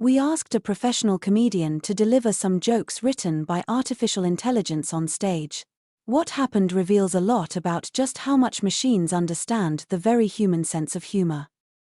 We asked a professional comedian to deliver some jokes written by artificial intelligence on stage. What happened reveals a lot about just how much machines understand the very human sense of humor.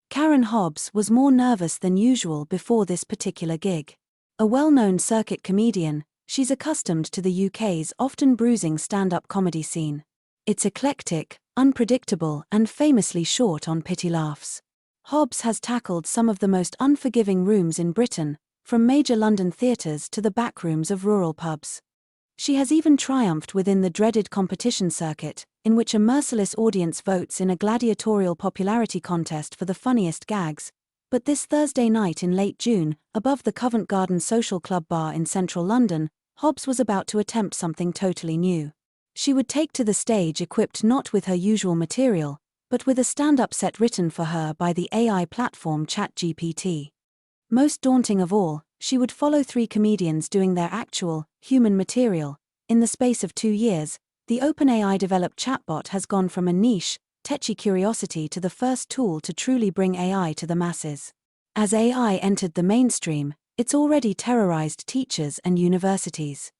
Karen Hobbs was more nervous than usual before this particular gig. A well-known circuit comedian, she's accustomed to the UK's often bruising stand-up comedy scene. It's eclectic, unpredictable, and famously short on pity laughs. Hobbs has tackled some of the most unforgiving rooms in Britain, from major London theatres to the backrooms of rural pubs. She has even triumphed within the dreaded competition circuit, in which a merciless audience votes in a gladiatorial popularity contest for the funniest gags. But this Thursday night in late June, above the Covent Garden Social Club bar in central London, Hobbs was about to attempt something totally new. She would take to the stage equipped not with her usual material, but with a stand-up set written for her by the AI platform ChatGPT. Most daunting of all, she would follow 3 comedians doing their actual, human material. In the space of 2 years, the OpenAI-developed chatbot has gone from a niche, tetchy curiosity to the first tool to truly bring AI to the masses. As AI entered the mainstream, it's already terrorized teachers and universities.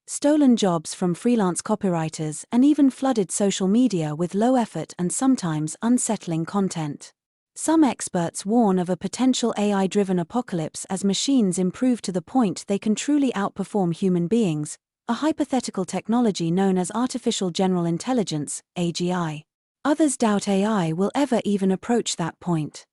Stolen jobs from freelance copywriters and even flooded social media with low-effort and sometimes unsettling content. Some experts warn of a potential AI-driven apocalypse as machines improve to the point they can truly outperform human beings, a hypothetical technology known as artificial general intelligence, AGI. Others doubt AI will ever even approach that point.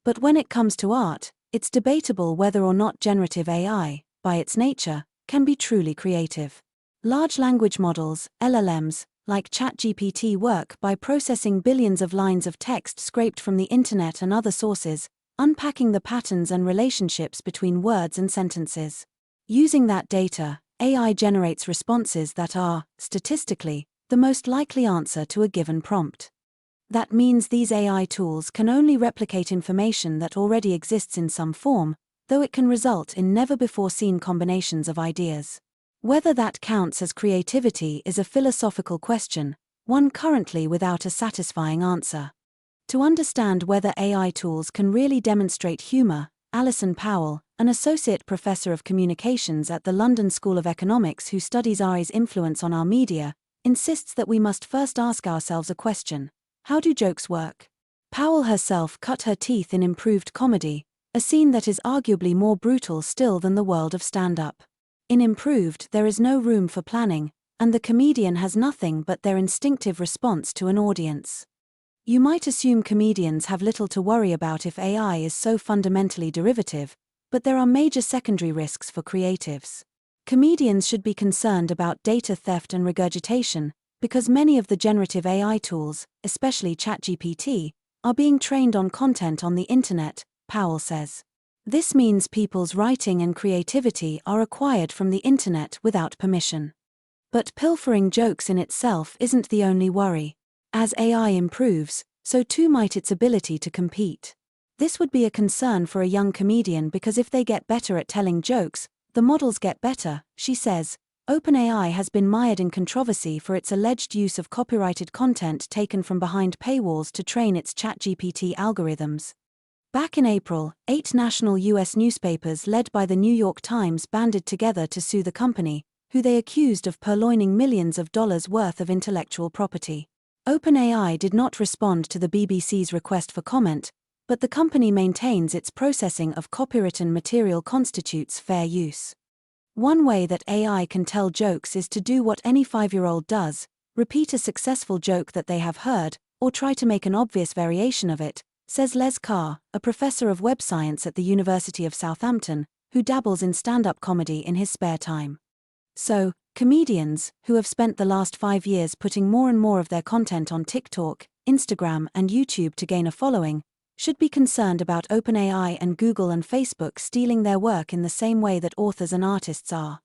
But when it comes to art, it's debatable whether or not generative AI, by its nature, can be truly creative. Large language models, LLMs, like ChatGPT work by processing billions of lines of text scraped from the internet and other sources, unpacking the patterns and relationships between words and sentences. Using that data, AI generates responses that are, statistically, the most likely answer to a given prompt. That means these AI tools can only replicate information that already exists in some form, though it can result in never-before-seen combinations of ideas. Whether that counts as creativity is a philosophical question, one currently without a satisfying answer. To understand whether AI tools can really demonstrate humor, Alison Powell, an associate professor of communications at the London School of Economics who studies AI's influence on our media, insists that we must first ask ourselves a question: how do jokes work? Powell herself cut her teeth in Improved Comedy, a scene that is arguably more brutal still than the world of stand-up. In Improved, there is no room for planning, and the comedian has nothing but their instinctive response to an audience. You might assume comedians have little to worry about if AI is so fundamentally derivative, but there are major secondary risks for creatives. Comedians should be concerned about data theft and regurgitation, because many of the generative AI tools, especially ChatGPT, are being trained on content on the internet, Powell says. This means people's writing and creativity are acquired from the internet without permission. But pilfering jokes in itself isn't the only worry. As AI improves, so too might its ability to compete. This would be a concern for a young comedian because if they get better at telling jokes, the models get better, she says. OpenAI has been mired in controversy for its alleged use of copyrighted content taken from behind paywalls to train its ChatGPT algorithms. Back in April, 8 national U.S. newspapers led by the New York Times banded together to sue the company, who they accused of purloining millions of dollars worth of intellectual property. OpenAI did not respond to the BBC's request for comment, but the company maintains its processing of copywritten material constitutes fair use. One way that AI can tell jokes is to do what any 5-year-old does: repeat a successful joke that they have heard, or try to make an obvious variation of it, says Les Carr, a professor of web science at the University of Southampton, who dabbles in stand-up comedy in his spare time. So, comedians, who have spent the last 5 years putting more and more of their content on TikTok, Instagram, and YouTube to gain a following, should be concerned about OpenAI and Google and Facebook stealing their work in the same way that authors and artists are.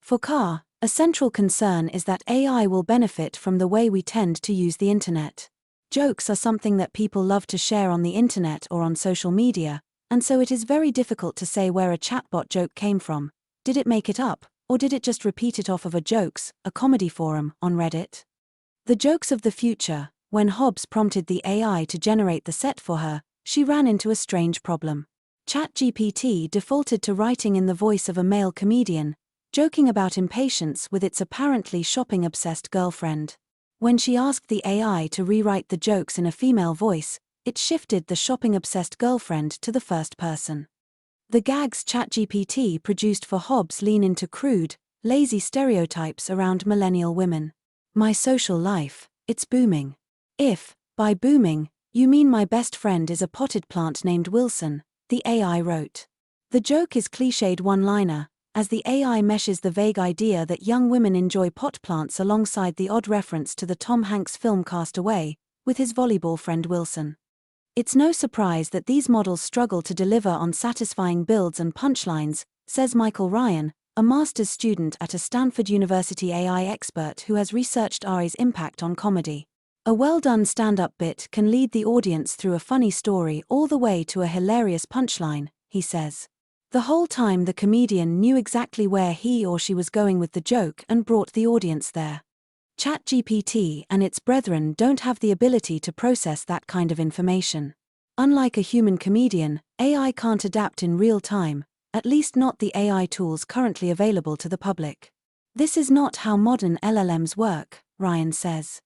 For Carr, a central concern is that AI will benefit from the way we tend to use the internet. Jokes are something that people love to share on the internet or on social media, and so it is very difficult to say where a chatbot joke came from. Did it make it up, or did it just repeat it off of a comedy forum, on Reddit? The jokes of the future. When Hobbs prompted the AI to generate the set for her, she ran into a strange problem. ChatGPT defaulted to writing in the voice of a male comedian, joking about impatience with its apparently shopping-obsessed girlfriend. When she asked the AI to rewrite the jokes in a female voice, it shifted the shopping-obsessed girlfriend to the first person. The gags ChatGPT produced for Hobbs lean into crude, lazy stereotypes around millennial women. My social life, it's booming. If, by booming, you mean my best friend is a potted plant named Wilson, the AI wrote. The joke is cliched one-liner, as the AI meshes the vague idea that young women enjoy pot plants alongside the odd reference to the Tom Hanks film Cast Away, with his volleyball friend Wilson. It's no surprise that these models struggle to deliver on satisfying builds and punchlines, says Michael Ryan, a master's student at a Stanford University AI expert who has researched AI's impact on comedy. A well-done stand-up bit can lead the audience through a funny story all the way to a hilarious punchline, he says. The whole time the comedian knew exactly where he or she was going with the joke and brought the audience there. ChatGPT and its brethren don't have the ability to process that kind of information. Unlike a human comedian, AI can't adapt in real time, at least not the AI tools currently available to the public. This is not how modern LLMs work, Ryan says.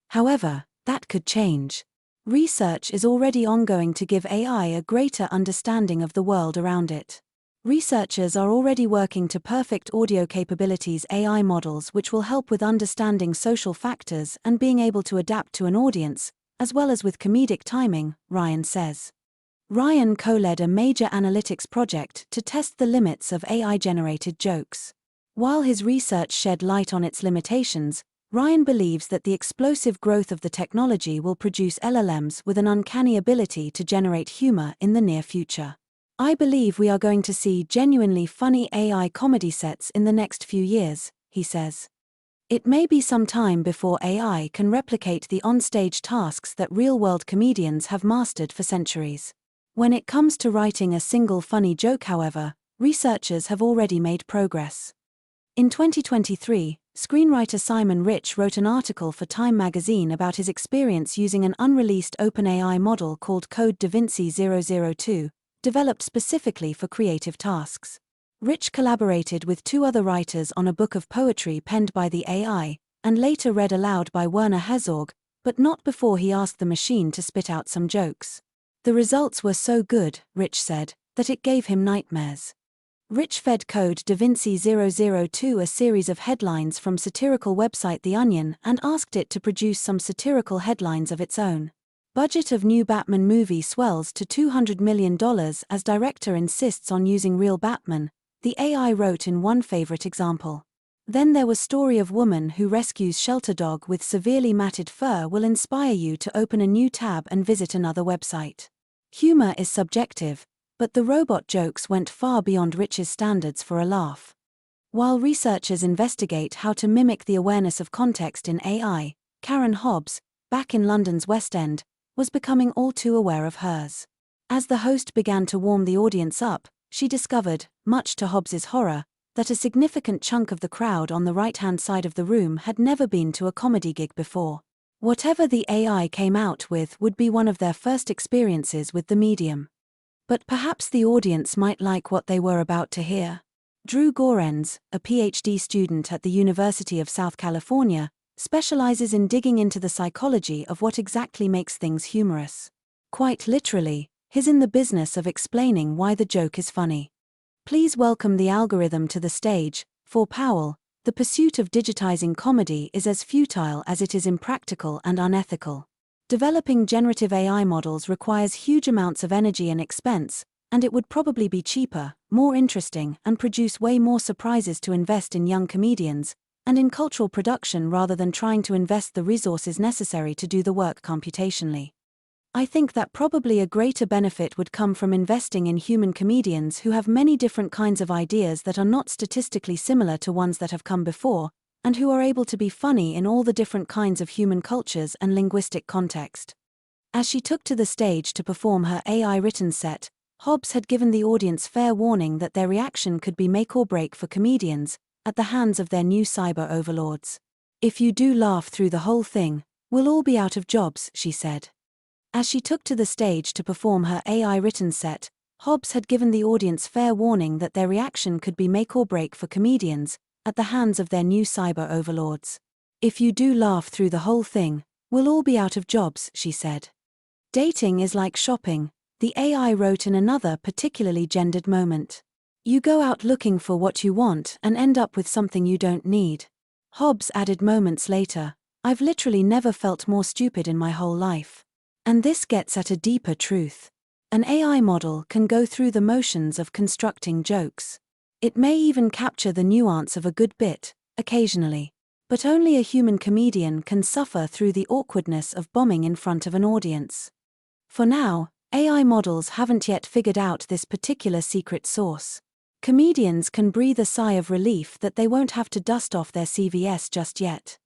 However, that could change. Research is already ongoing to give AI a greater understanding of the world around it. Researchers are already working to perfect audio capabilities AI models which will help with understanding social factors and being able to adapt to an audience, as well as with comedic timing, Ryan says. Ryan co-led a major analytics project to test the limits of AI-generated jokes. While his research shed light on its limitations, Ryan believes that the explosive growth of the technology will produce LLMs with an uncanny ability to generate humor in the near future. I believe we are going to see genuinely funny AI comedy sets in the next few years, he says. It may be some time before AI can replicate the onstage tasks that real-world comedians have mastered for centuries. When it comes to writing a single funny joke, however, researchers have already made progress. In 2023, screenwriter Simon Rich wrote an article for Time magazine about his experience using an unreleased OpenAI model called Code DaVinci 002, developed specifically for creative tasks. Rich collaborated with two other writers on a book of poetry penned by the AI, and later read aloud by Werner Herzog, but not before he asked the machine to spit out some jokes. The results were so good, Rich said, that it gave him nightmares. Rich fed Code DaVinci 002 a series of headlines from satirical website The Onion and asked it to produce some satirical headlines of its own. Budget of new Batman movie swells to $200 million as director insists on using real Batman, the AI wrote in one favorite example. Then there was story of woman who rescues shelter dog with severely matted fur will inspire you to open a new tab and visit another website. Humor is subjective, but the robot jokes went far beyond Rich's standards for a laugh. While researchers investigate how to mimic the awareness of context in AI, Karen Hobbs, back in London's West End, was becoming all too aware of hers. As the host began to warm the audience up, she discovered, much to Hobbs's horror, that a significant chunk of the crowd on the right-hand side of the room had never been to a comedy gig before. Whatever the AI came out with would be one of their first experiences with the medium. But perhaps the audience might like what they were about to hear. Drew Gorenz, a PhD student at the University of South California, specializes in digging into the psychology of what exactly makes things humorous. Quite literally, he's in the business of explaining why the joke is funny. Please welcome the algorithm to the stage. For Powell, the pursuit of digitizing comedy is as futile as it is impractical and unethical. Developing generative AI models requires huge amounts of energy and expense, and it would probably be cheaper, more interesting, and produce way more surprises to invest in young comedians, and in cultural production rather than trying to invest the resources necessary to do the work computationally. I think that probably a greater benefit would come from investing in human comedians who have many different kinds of ideas that are not statistically similar to ones that have come before, and who are able to be funny in all the different kinds of human cultures and linguistic context. As she took to the stage to perform her AI-written set, Hobbs had given the audience fair warning that their reaction could be make or break for comedians, at the hands of their new cyber overlords. If you do laugh through the whole thing, we'll all be out of jobs, she said. As she took to the stage to perform her AI-written set, Hobbs had given the audience fair warning that their reaction could be make or break for comedians, at the hands of their new cyber overlords. If you do laugh through the whole thing, we'll all be out of jobs, she said. Dating is like shopping, the AI wrote in another particularly gendered moment. You go out looking for what you want and end up with something you don't need. Hobbs added moments later, I've literally never felt more stupid in my whole life. And this gets at a deeper truth. An AI model can go through the motions of constructing jokes. It may even capture the nuance of a good bit, occasionally. But only a human comedian can suffer through the awkwardness of bombing in front of an audience. For now, AI models haven't yet figured out this particular secret sauce. Comedians can breathe a sigh of relief that they won't have to dust off their CVS just yet.